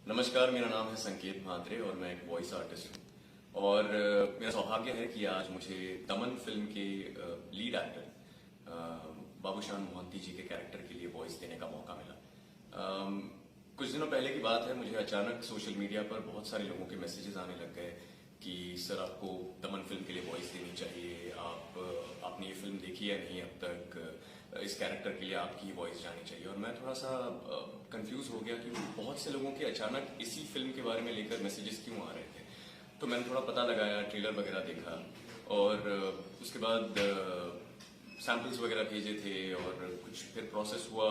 नमस्कार, मेरा नाम है संकेत म्हात्रे और मैं एक वॉइस आर्टिस्ट हूँ। और मेरा सौभाग्य है कि आज मुझे दमन फिल्म के लीड एक्टर बाबूशान मोहंती जी के कैरेक्टर के लिए वॉइस देने का मौका मिला। कुछ दिनों पहले की बात है, मुझे अचानक सोशल मीडिया पर बहुत सारे लोगों के मैसेजेस आने लग गए कि सर आपको दमन फिल्म के लिए वॉइस देनी चाहिए, आपने ये फिल्म देखी है नहीं अब तक, इस कैरेक्टर के लिए आपकी ही वॉइस जानी चाहिए। और मैं थोड़ा सा कंफ्यूज हो गया कि बहुत से लोगों के अचानक इसी फिल्म के बारे में लेकर मैसेजेस क्यों आ रहे थे। तो मैंने थोड़ा पता लगाया, ट्रेलर वगैरह देखा और उसके बाद सैम्पल्स वगैरह भेजे थे और कुछ फिर प्रोसेस हुआ।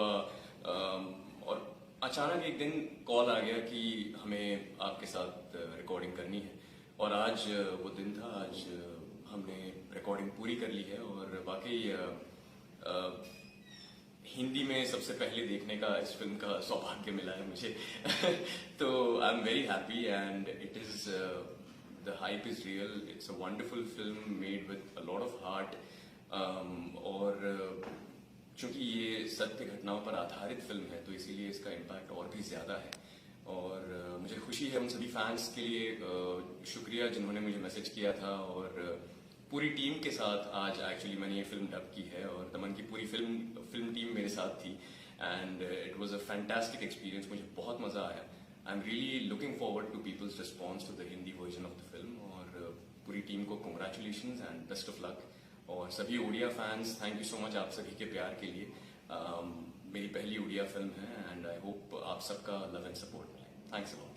और अचानक एक दिन कॉल आ गया कि हमें आपके साथ रिकॉर्डिंग करनी है और आज वो दिन था। आज हमने रिकॉर्डिंग पूरी कर ली है और वाकई हिंदी में सबसे पहले देखने का इस फिल्म का सौभाग्य मिला है मुझे। तो I am very happy and it is the hype is real. It's a wonderful film made with a lot of heart. और चूंकि ये सत्य घटनाओं पर आधारित फिल्म है तो इसीलिए इसका इम्पैक्ट और भी ज्यादा है। और मुझे खुशी है उन सभी फैंस के लिए, शुक्रिया जिन्होंने मुझे मैसेज किया था। और पूरी टीम के साथ आज एक्चुअली मैंने ये फिल्म डब की है और दमन की पूरी फिल्म टीम मेरे साथ थी and it was a fantastic experience. मुझे बहुत मजा आया। I am really looking forward to people's response to the Hindi version of the film. और पूरी टीम को congratulations and best of luck. और सभी Odia fans, thank you so much आप सभी के प्यार के लिए। मेरी पहली उड़िया फिल्म है एंड आई होप आप सबका लव एंड सपोर्ट मिले। Thanks a lot.